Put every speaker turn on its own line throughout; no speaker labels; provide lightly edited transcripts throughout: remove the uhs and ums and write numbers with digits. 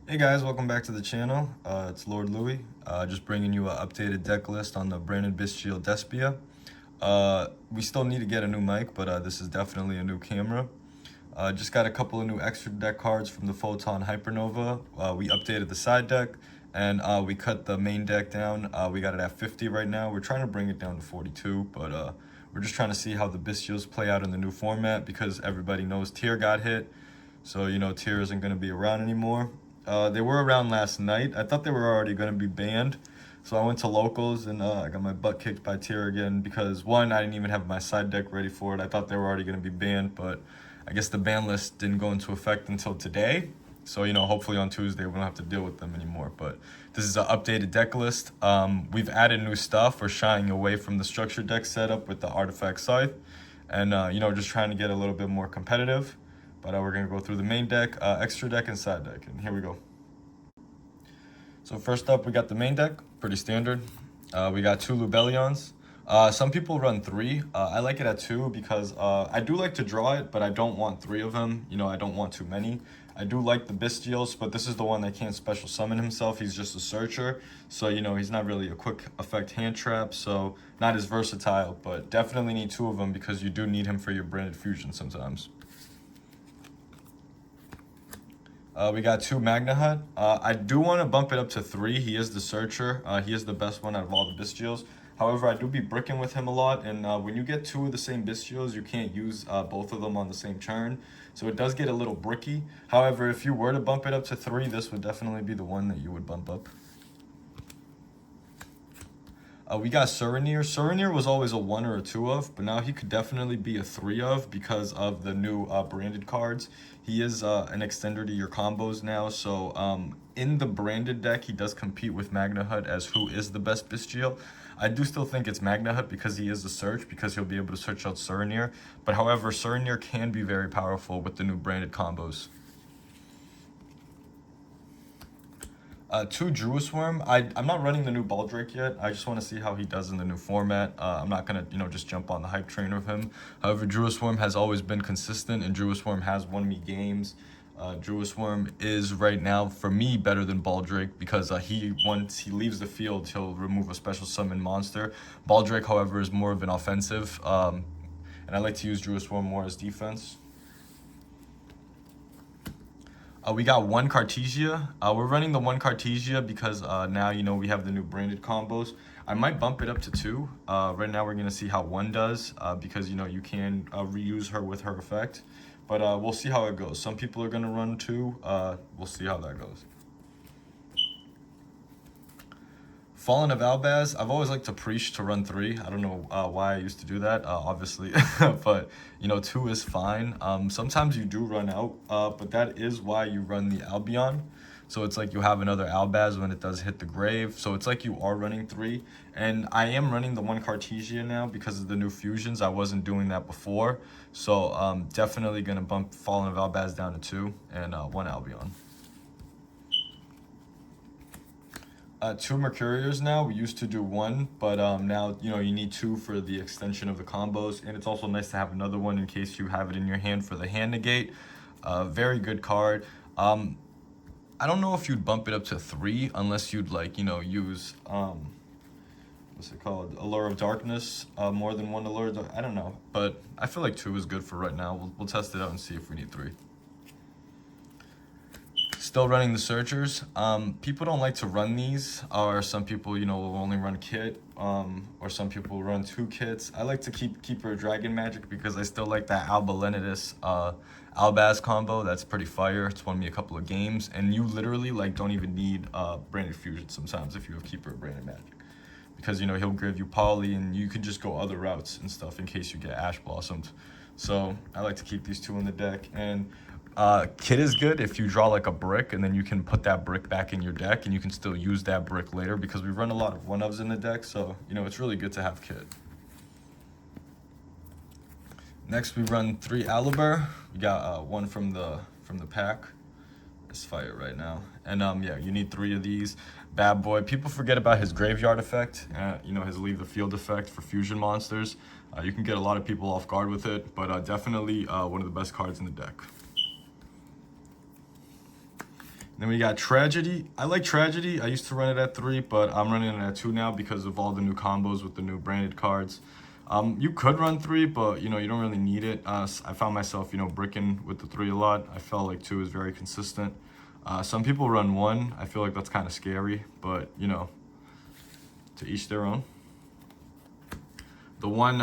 Hey guys, welcome back to the channel. It's Lord Louie, just bringing you an updated deck list on the branded Bystial Despia. We still need to get a new mic, but this is definitely a new camera. Just got a couple of new extra deck cards from the Photon Hypernova. We updated the side deck, and we cut the main deck down. We got it at 50 right now. We're trying to bring it down to 42, but we're just trying to see how the Bystials play out in the new format because everybody knows Tier got hit. So, Tier isn't going to be around anymore. They were around last night. I thought they were already going to be banned. So I went to locals and I got my butt kicked by Tier again because, one, I didn't even have my side deck ready for it. I thought they were already going to be banned, but I guess the ban list didn't go into effect until today. So, hopefully on Tuesday we don't have to deal with them anymore. But this is an updated deck list. We've added new stuff. We're shying away from the structured deck setup with the Artifact Scythe. And, just trying to get a little bit more competitive. But we're going to go through the main deck, extra deck, and side deck. And here we go. So first up, we got the main deck. Pretty standard. We got 2 Lubellions. Some people run 3. I like it at 2 because I do like to draw it, but I don't want 3 of them. I don't want too many. I do like the Bystials, but this is the one that can't special summon himself. He's just a searcher. So, he's not really a quick effect hand trap, so not as versatile, but definitely need 2 of them because you do need him for your branded fusion sometimes. We got 2 Magna Hut. I do want to bump it up to 3. He is the searcher. He is the best one out of all the Bystials. However, I do be bricking with him a lot, and when you get 2 of the same Bystials, you can't use both of them on the same turn. So it does get a little bricky. However, if you were to bump it up to 3, this would definitely be the one that you would bump up. We got Surinir. Surinir was always a 1 or a 2 of, but now he could definitely be a 3 of because of the new branded cards. He is an extender to your combos now, so in the branded deck, he does compete with Magna Hut as who is the best Bystial. I do still think it's Magna Hut because he is a search, because he'll be able to search out Surinir. But however, Surinir can be very powerful with the new branded combos. 2 Druisworm. I'm not running the new Baldrake yet. I just want to see how he does in the new format. I'm not going to, just jump on the hype train of him. However, Druisworm has always been consistent, and Druisworm has won me games. Druisworm is right now, for me, better than Baldrake because once he leaves the field, he'll remove a special summon monster. Baldrake, however, is more of an offensive, and I like to use Druisworm more as defense. We got 1 Cartesia. We're running the 1 Cartesia because now, we have the new branded combos. I might bump it up to 2. Right now, we're going to see how 1 does because, you can reuse her with her effect. But we'll see how it goes. Some people are going to run 2. We'll see how that goes. Fallen of Albaz, I've always liked to preach to run 3. I don't know why I used to do that, obviously, but 2 is fine. Sometimes you do run out, but that is why you run the Albion. So it's like you have another Albaz when it does hit the grave. So it's like you are running 3. And I am running the 1 Cartesia now because of the new fusions. I wasn't doing that before. So definitely going to bump Fallen of Albaz down to 2 and 1 Albion. 2 Mercuriers now. We used to do 1, but now you need 2 for the extension of the combos, and it's also nice to have another one in case you have it in your hand for the hand negate. Very good card. I don't know if you'd bump it up to 3 unless you'd use what's it called, Allure of Darkness, more than 1 Allure. I don't know, but I feel like 2 is good for right now. We'll test it out and see if we need 3. Still running the searchers. People don't like to run these, or some people, will only run kit, or some people run 2 kits. I like to keep Keeper of Dragon Magic because I still like that Alba Lenidus Albaz combo. That's pretty fire. It's won me a couple of games, and you literally don't even need branded fusion sometimes if you have Keeper of Branded Magic, because he'll give you poly, and you can just go other routes and stuff in case you get Ash Blossomed. So I like to keep these 2 in the deck. And Kit is good if you draw a brick, and then you can put that brick back in your deck, and you can still use that brick later because we run a lot of 1-ofs in the deck, so it's really good to have Kit. Next, we run 3 Alibur. We got 1 from the pack. It's fire right now. And yeah, you need 3 of these. Bad boy. People forget about his graveyard effect. His leave the field effect for fusion monsters. You can get a lot of people off guard with it, but definitely one of the best cards in the deck. Then we got Tragedy. I like Tragedy. I used to run it at 3, but I'm running it at 2 now because of all the new combos with the new branded cards. You could run 3, but you know, you don't really need it. I found myself, you know, bricking with the 3 a lot. I felt like 2 is very consistent. Some people run 1. I feel like that's kind of scary, but you know, to each their own. The one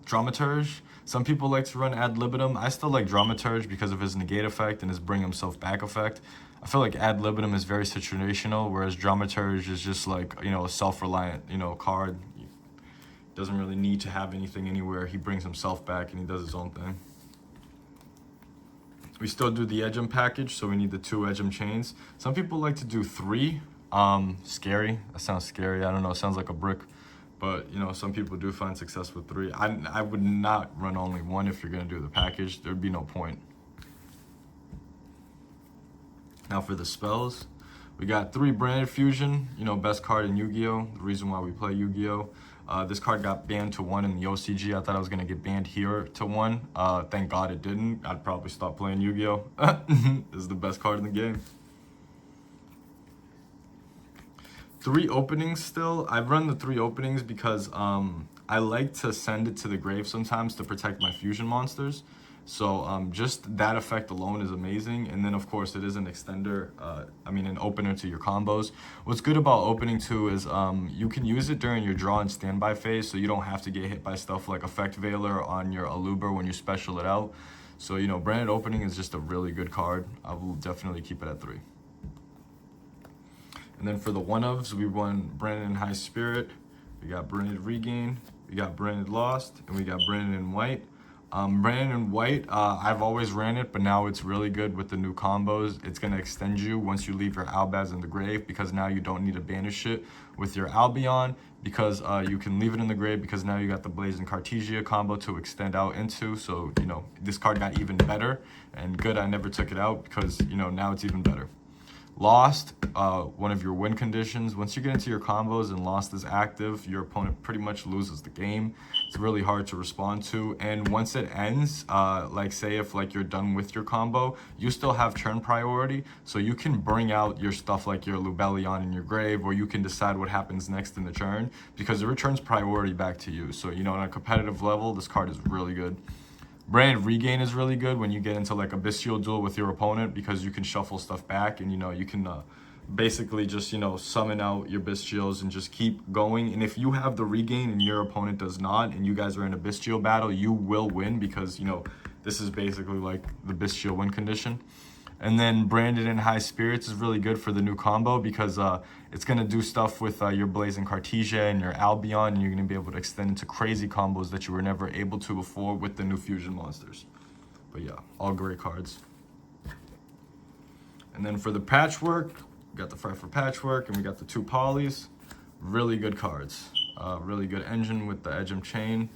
Dramaturge. Some people like to run Ad Libitum. I still like Dramaturge because of his negate effect and his bring himself back effect. I feel like Ad Libitum is very situational, whereas Dramaturge is just like, you know, a self-reliant, you know, card. He doesn't really need to have anything anywhere. He brings himself back and he does his own thing. We still do the Edgem package, so we need the 2 Edgem chains. Some people like to do 3. Scary. That sounds scary. I don't know. It sounds like a brick. But, you know, some people do find success with 3. I would not run only 1 if you're going to do the package. There would be no point. Now for the spells, we got 3 Branded Fusion, you know, best card in Yu-Gi-Oh! The reason why we play Yu-Gi-Oh! This card got banned to 1 in the OCG. I thought I was going to get banned here to 1. Thank God it didn't. I'd probably stop playing Yu-Gi-Oh! This is the best card in the game. 3 openings still. I've run the 3 openings because I like to send it to the grave sometimes to protect my fusion monsters. So just that effect alone is amazing. And then of course it is an extender, an opener to your combos. What's good about opening 2 is you can use it during your draw and standby phase, so you don't have to get hit by stuff like Effect Veiler on your Aluber when you special it out. So, you know, branded opening is just a really good card. I will definitely keep it at 3. And then for the 1-ofs, we run Branded in High Spirit, we got Branded Regain, we got Branded Lost, and we got Branded in White. Branded in White, I've always ran it, but now it's really good with the new combos. It's going to extend you once you leave your Albaz in the grave, because now you don't need to banish it with your Albion, because you can leave it in the grave, because now you got the Blaze and Cartesia combo to extend out into. So, you know, this card got even better, and good I never took it out, because, you know, now it's even better. Lost, one of your win conditions. Once you get into your combos and Lost is active, your opponent pretty much loses the game. It's really hard to respond to. And once it ends, like say if like you're done with your combo, you still have turn priority. So you can bring out your stuff like your Lubellion in your grave, or you can decide what happens next in the turn, because it returns priority back to you. So, you know, on a competitive level, this card is really good. Brand Regain is really good when you get into like a Bystial duel with your opponent, because you can shuffle stuff back and, you know, you can basically just, you know, summon out your Bystials and just keep going. And if you have the Regain and your opponent does not, and you guys are in a Bystial battle, you will win, because, you know, this is basically like the Bystial win condition. And then Branded in High Spirits is really good for the new combo, because it's going to do stuff with your Blaze and Cartesia and your Albion, and you're going to be able to extend into crazy combos that you were never able to before with the new fusion monsters. But yeah, all great cards. And then for the Patchwork, we got the Fight for Patchwork, and we got the 2 Polys. Really good cards. Really good engine with the Edgem chain.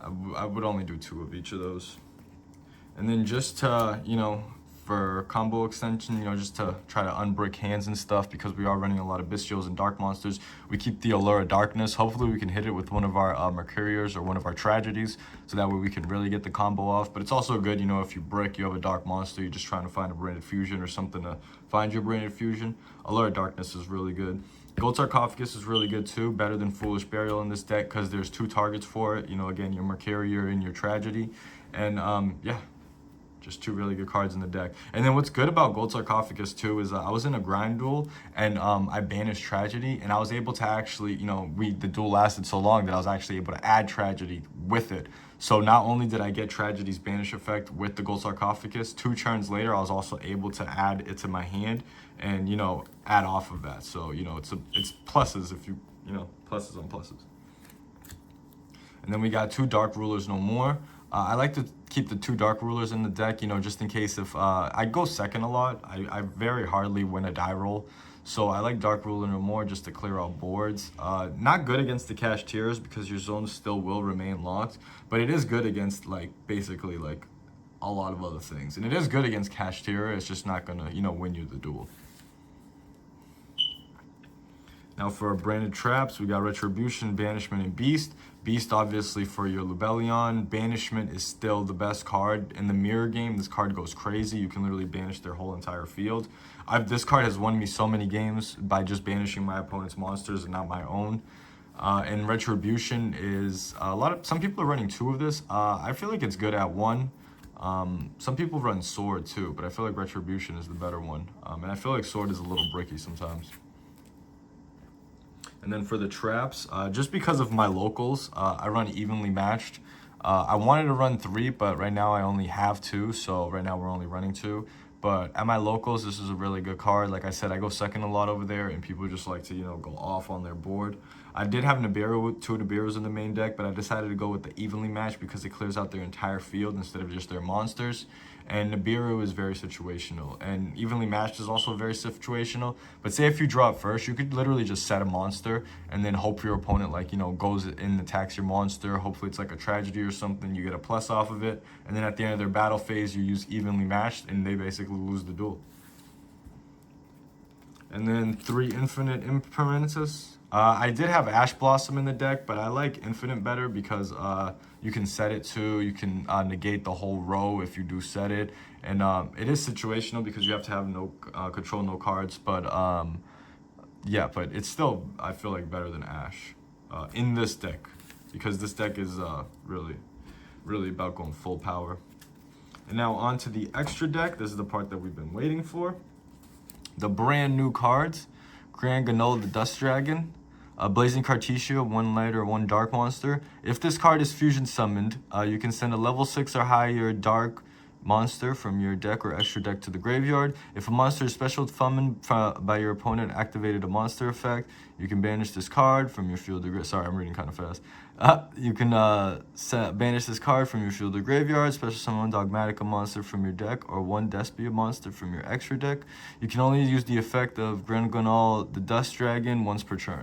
I would only do 2 of each of those. And then just to, you know, for combo extension, you know, just to try to unbrick hands and stuff, because we are running a lot of Bystials and Dark Monsters, we keep the Allure of Darkness. Hopefully we can hit it with one of our Mercuriors or one of our Tragedies, so that way we can really get the combo off. But it's also good, you know, if you brick, you have a Dark Monster, you're just trying to find a Branded Fusion or something to find your Branded Fusion. Allure of Darkness is really good. Gold Sarcophagus is really good too, better than Foolish Burial in this deck, because there's 2 targets for it. You know, again, your Mercurior and your Tragedy. And yeah, just 2 really good cards in the deck. And then what's good about Gold Sarcophagus too is I was in a grind duel, and I banished Tragedy, and I was able to actually, you know, the duel lasted so long that I was actually able to add Tragedy with it. So not only did I get Tragedy's banish effect with the Gold Sarcophagus, 2 turns later I was also able to add it to my hand and, you know, add off of that. So, you know, it's pluses, if you know, pluses on pluses. And then we got 2 Dark Rulers No More. I like to keep the 2 Dark Rulers in the deck, you know, just in case if I go second a lot. I very hardly win a die roll, so I like Dark Ruler No More just to clear out boards. Not good against the Cash Tiers, because your zones still will remain locked, but it is good against like basically like a lot of other things, and it is good against Cash Tier. It's just not gonna, you know, win you the duel. Now for our branded traps, we got Retribution, Banishment, and Beast. Beast, obviously, for your Lubellion. Banishment is still the best card. In the mirror game, this card goes crazy. You can literally banish their whole entire field. This card has won me so many games by just banishing my opponent's monsters and not my own. And Retribution is some people are running 2 of this. I feel like it's good at 1. Some people run Sword too, but I feel like Retribution is the better one. And I feel like Sword is a little bricky sometimes. And then for the traps, just because of my locals, I run evenly matched. I wanted to run 3, but right now I only have 2, so right now we're only running 2. But at my locals, this is a really good card. Like I said, I go second a lot over there, and people just like to, go off on their board. I did have Nibiru, 2 Nibirus in the main deck, but I decided to go with the evenly matched because it clears out their entire field instead of just their monsters. And Nibiru is very situational, and evenly matched is also very situational. But say if you draw it first, you could literally just set a monster and then hope your opponent goes in and attacks your monster. Hopefully it's like a tragedy or something. You get a plus off of it, and then at the end of their battle phase, you use evenly matched, and they basically lose the duel. And then 3 Infinite Impermanences. I did have Ash Blossom in the deck, but I like Infinite better because you can set it too. You can negate the whole row if you do set it. And it is situational because you have to have no control, no cards. But yeah, but it's still, I feel like, better than Ash in this deck because this deck is really about going full power. And now on to the extra deck. This is the part that we've been waiting for. The brand new cards. Grand Ganola the Dust Dragon. Blazing Cartesia, 1 light or 1 dark monster. If this card is fusion summoned, you can send a level 6 or higher dark monster from your deck or extra deck to the graveyard. If a monster is special summoned by your opponent activated a monster effect, you can banish this card from your field to graveyard. Sorry, I'm reading kind of fast. You can banish this card from your field to graveyard, special summon Dogmatica monster from your deck, or 1 Despia monster from your extra deck. You can only use the effect of Grangonal the Dust Dragon once per turn.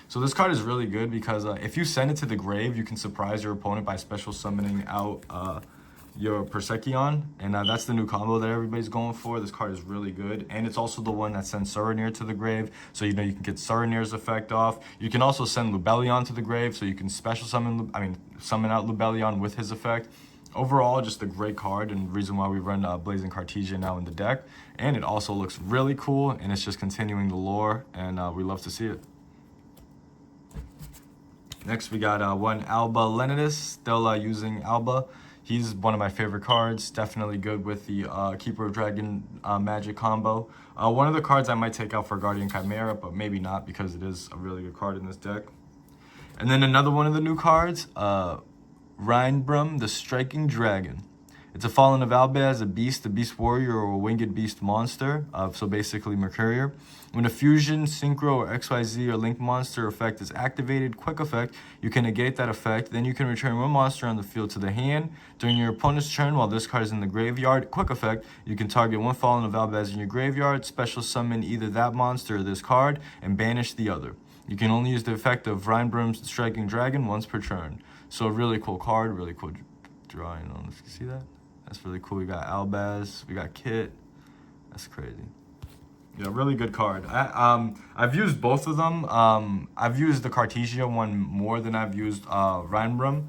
So this card is really good because if you send it to the grave, you can surprise your opponent by special summoning out your Persekion, and that's the new combo that everybody's going for. This card is really good, and it's also the one that sends Surinir to the grave, so you can get Surinir's effect off. You can also send Lubellion to the grave, so you can special summon, summon out Lubellion with his effect. Overall, just a great card, and reason why we run Blazing Cartesia now in the deck. And it also looks really cool, and it's just continuing the lore, and we love to see it. Next, we got 1 Alba Leonidas, still using Alba. He's one of my favorite cards, definitely good with the Keeper of Dragon magic combo. One of the cards I might take out for Guardian Chimera, but maybe not because it is a really good card in this deck. And then another one of the new cards, Reinbrum, the Striking Dragon. It's a Fallen of Albaz, a beast warrior, or a winged beast monster, so basically Mercurier. When a fusion, synchro, or XYZ or link monster effect is activated, quick effect, you can negate that effect. Then you can return 1 monster on the field to the hand. During your opponent's turn, while this card is in the graveyard, quick effect, you can target 1 Fallen of Albaz in your graveyard, special summon either that monster or this card, and banish the other. You can only use the effect of Reinbrum's Striking Dragon once per turn. So a really cool card, really cool drawing. I don't know if you see that. That's really cool. We got Albaz, we got Kit. That's crazy. Yeah, really good card. I've used both of them. I've used the Cartesia one more than I've used Reinbrum,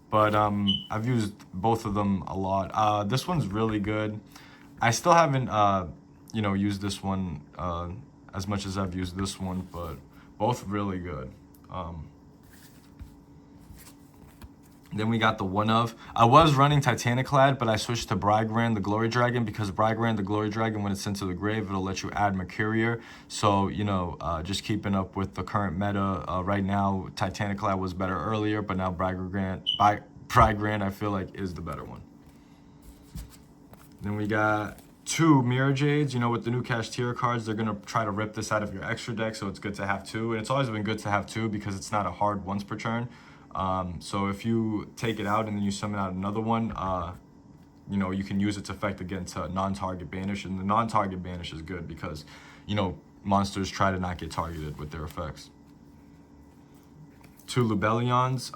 but I've used both of them a lot. This one's really good. I still haven't used this one as much as I've used this one, but both really good. Then we got the one of. I was running Titaniclad, but I switched to Brygran, the Glory Dragon, because Brygran, the Glory Dragon, when it's sent to the grave, it'll let you add Mercurier. So, just keeping up with the current meta right now, Titaniclad was better earlier, but now Brygran, I feel like, is the better one. Then we got 2 Mirror Jades. With the new Kashtira cards, they're going to try to rip this out of your extra deck, so it's good to have 2. And it's always been good to have 2 because it's not a hard once per turn. So if you take it out and then you summon out another one, you can use its effect against non-target banish, and the non-target banish is good because, monsters try to not get targeted with their effects. 2 Lubellions,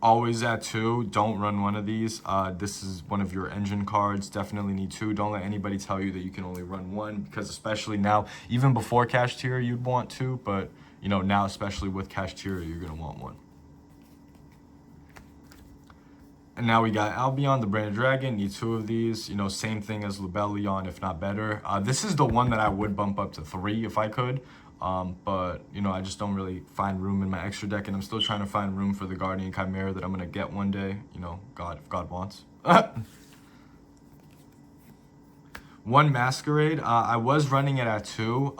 always at 2, don't run one of these. This is one of your engine cards, definitely need 2. Don't let anybody tell you that you can only run 1, because especially now, even before Kashtira, you'd want 2, but you know, now especially with CHIMERA, you're gonna want one. And now we got Albion, the Branded Dragon. Need 2 of these. You know, same thing as Lebellion, if not better. This is the one that I would bump up to 3 if I could. But, you know, I just don't really find room in my extra deck. And I'm still trying to find room for the Guardian Chimera that I'm going to get one day. You know, God, if God wants. 1 Masquerade. I was running it at 2.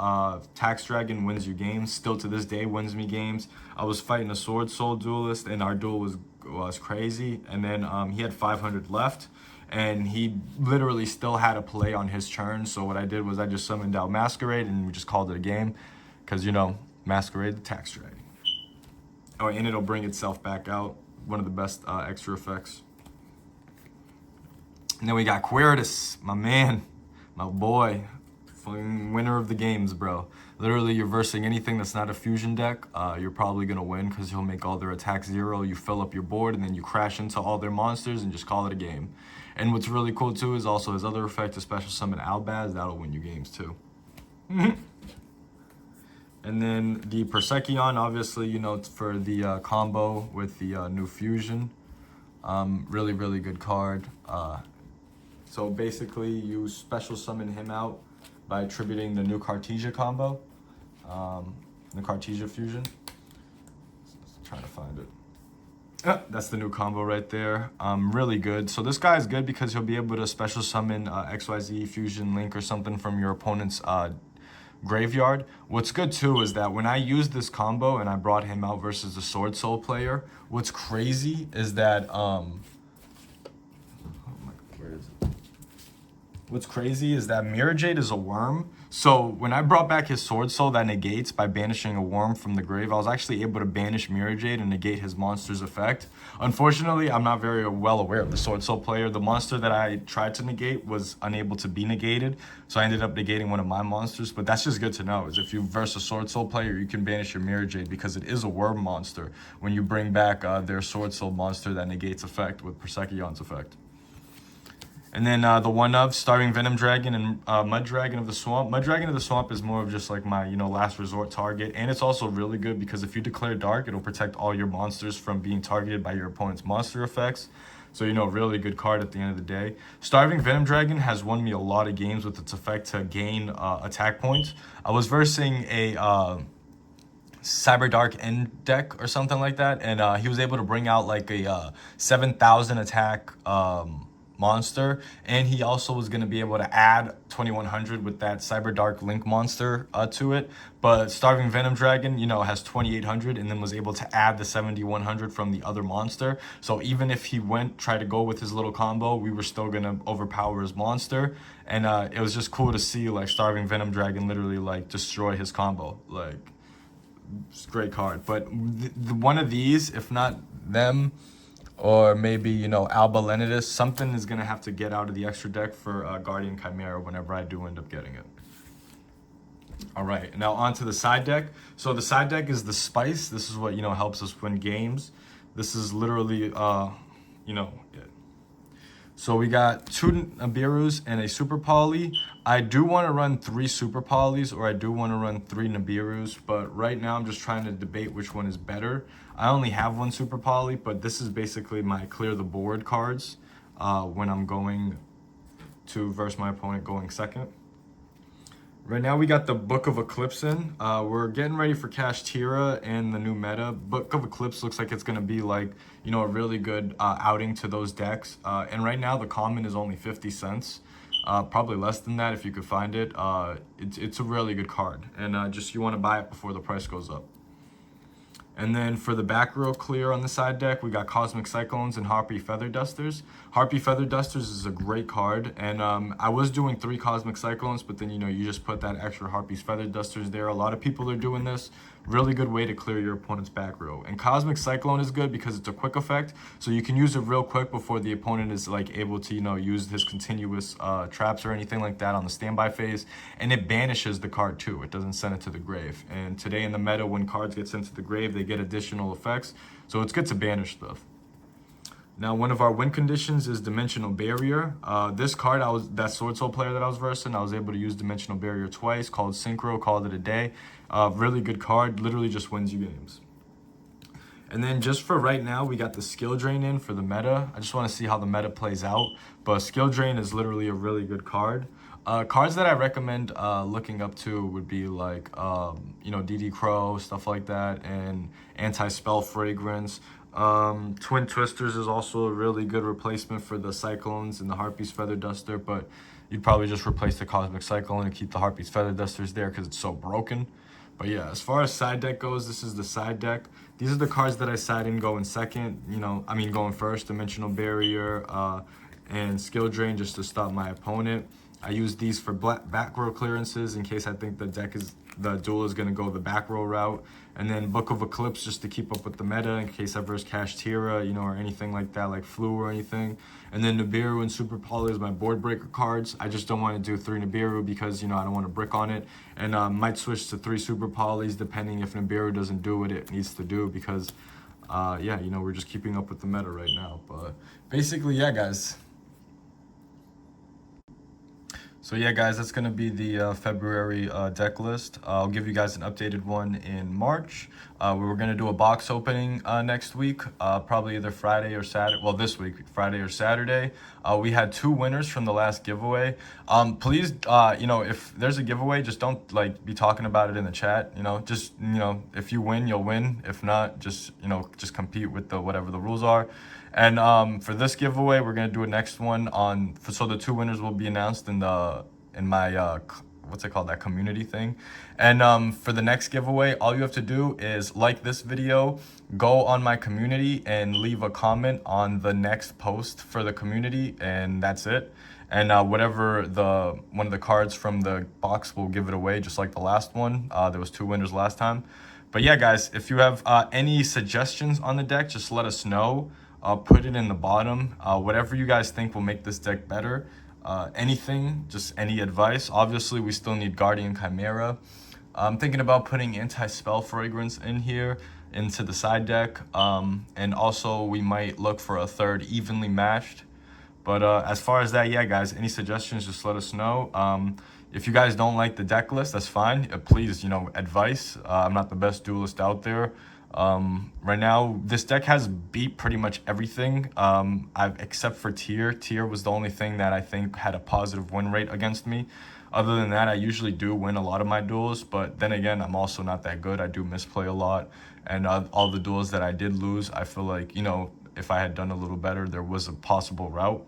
Tax Dragon wins you games. Still to this day wins me games. I was fighting a Sword Soul duelist, and our duel was crazy. And then he had 500 left, and he literally still had a play on his turn. So what I did was I just summoned out Masquerade, and we just called it a game. Because, you know, Masquerade, the Tax Dragon. Oh, and it'll bring itself back out. One of the best extra effects. And then we got Quiritus, my man. My boy, winner of the games, bro. Literally, you're versing anything that's not a fusion deck, you're probably going to win because he'll make all their attacks 0. You fill up your board, and then you crash into all their monsters and just call it a game. And what's really cool, too, is also his other effect, a special summon Albaz. That'll win you games, too. And then the Persekion, obviously, you know, for the combo with the new fusion. Really, really good card. So basically, you special summon him out by attributing the new Cartesia combo, the Cartesia fusion. Let's try to find it. That's the new combo right there. Really good. So this guy is good because he'll be able to special summon XYZ fusion link or something from your opponent's graveyard. What's good too is that when I used this combo and I brought him out versus the Sword Soul player, what's crazy is that What's crazy is that Mirror Jade is a worm. So when I brought back his Sword Soul that negates by banishing a worm from the grave, I was actually able to banish Mirror Jade and negate his monster's effect. Unfortunately, I'm not very well aware of the Sword Soul player. The monster that I tried to negate was unable to be negated, so I ended up negating one of my monsters. But that's just good to know, is if you verse a Sword Soul player, you can banish your Mirror Jade because it is a worm monster when you bring back their Sword Soul monster that negates effect with Persekion's effect. And then the one of Starving Venom Dragon and Mud Dragon of the Swamp. Mud Dragon of the Swamp is more of just like my, you know, last resort target. And it's also really good because if you declare Dark, it'll protect all your monsters from being targeted by your opponent's monster effects. So, you know, really good card at the end of the day. Starving Venom Dragon has won me a lot of games with its effect to gain attack points. I was versing a Cyber Dark End deck or something like that. And he was able to bring out like a 7,000 attack monster, and he also was going to be able to add 2100 with that Cyber Dark Link monster to it. But Starving Venom Dragon, you know, has 2800 and then was able to add the 7100 from the other monster. So even if he tried to go with his little combo, we were still going to overpower his monster. And it was just cool to see like Starving Venom Dragon literally like destroy his combo. Like, it's a great card. But one of these, if not them, or maybe, you know, Alba Lenidus, something is going to have to get out of the extra deck for Guardian Chimera whenever I do end up getting it. All right, now on to the side deck. So the side deck is the Spice. This is what, you know, helps us win games. This is literally, you know, it. So we got 2 Nibirus and a Super Poly. I do want to run 3 Super Polys, or I do want to run 3 Nibirus, but right now I'm just trying to debate which one is better. I only have 1 Super Poly, but this is basically my clear the board cards when I'm going to verse my opponent going second. Right now we got the Book of Eclipse in. We're getting ready for CHIMERA and the new meta. Book of Eclipse looks like it's going to be like, you know, a really good outing to those decks. And right now the common is only 50 cents. Probably less than that if you could find it. It's a really good card. And just you want to buy it before the price goes up. And then for the back row clear on the side deck, we got Cosmic Cyclones and Harpy Feather Dusters. Harpy Feather Dusters is a great card, and I was doing 3 Cosmic Cyclones, but then, you know, you just put that extra Harpy's Feather Dusters there. A lot of people are doing this. Really good way to clear your opponent's back row. And Cosmic Cyclone is good because it's a quick effect, so you can use it real quick before the opponent is like able to, you know, use his continuous traps or anything like that on the standby phase. And it banishes the card too. It doesn't send it to the grave. And today in the meta, when cards get sent to the grave, they get additional effects. So it's good to banish stuff. Now, one of our win conditions is Dimensional Barrier. This card, that Sword Soul player that I was versing, I was able to use Dimensional Barrier twice, called Synchro, called it a day. Really good card, literally just wins you games. And then just for right now, we got the Skill Drain in for the meta. I just want to see how the meta plays out. But Skill Drain is literally a really good card. Cards that I recommend looking up to would be like, you know, DD Crow, stuff like that, and Anti-Spell Fragrance. Twin Twisters is also a really good replacement for the Cyclones and the Harpy's Feather Duster, but you'd probably just replace the Cosmic Cyclone and keep the Harpy's Feather Dusters there because it's so broken. But yeah, as far as side deck goes, this is the side deck. These are the cards that I side in going second, you know, I mean going first, Dimensional Barrier and Skill Drain just to stop my opponent. I use these for back row clearances in case I think the duel is going to go the back row route. And then Book of Eclipse just to keep up with the meta in case I verse CHIMERA, you know, or anything like that, like Flu or anything. And then Nibiru and Super Poly is my board breaker cards. I just don't want to do 3 Nibiru because, you know, I don't want to brick on it. And might switch to 3 Super Polys depending if Nibiru doesn't do what it needs to do because, yeah, you know, we're just keeping up with the meta right now. But basically, yeah, guys. So yeah, guys, that's going to be the February deck list. I'll give you guys an updated one in March. We're going to do a box opening next week, probably either Friday or Saturday. Well, this week, Friday or Saturday. We had 2 winners from the last giveaway. Please, you know, if there's a giveaway, just don't like be talking about it in the chat. You know, just, you know, if you win, you'll win. If not, just, you know, just compete with the whatever the rules are. And for this giveaway, we're gonna do a next one on. So the 2 winners will be announced in my what's it called, that community thing. And for the next giveaway, all you have to do is like this video, go on my community, and leave a comment on the next post for the community, and that's it. And whatever one of the cards from the box will give it away, just like the last one. There was 2 winners last time. But yeah, guys, if you have any suggestions on the deck, just let us know. Put it in the bottom. Whatever you guys think will make this deck better. Anything, just any advice. Obviously, we still need Guardian Chimera. I'm thinking about putting Anti-Spell Fragrance in here into the side deck. And also, we might look for a 3rd evenly matched. But as far as that, yeah, guys, any suggestions, just let us know. If you guys don't like the deck list, that's fine. Please, you know, advice. I'm not the best duelist out there. Right now, this deck has beat pretty much everything, except for Tier. Tier was the only thing that I think had a positive win rate against me. Other than that, I usually do win a lot of my duels, but then again, I'm also not that good. I do misplay a lot, and all the duels that I did lose, I feel like, you know, if I had done a little better, there was a possible route.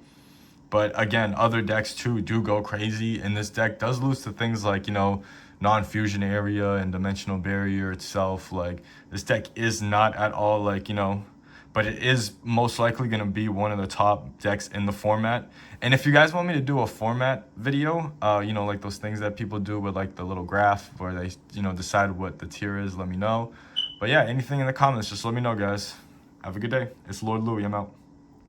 But again, other decks too do go crazy, and this deck does lose to things like, you know, non-fusion area and Dimensional Barrier itself. Like, this deck is not at all like, you know, but it is most likely going to be one of the top decks in the format. And if you guys want me to do a format video, you know, like those things that people do with like the little graph where they, you know, decide what the tier is, let me know. But yeah, anything in the comments, just let me know, guys. Have a good day. It's Lord Louis. I'm out.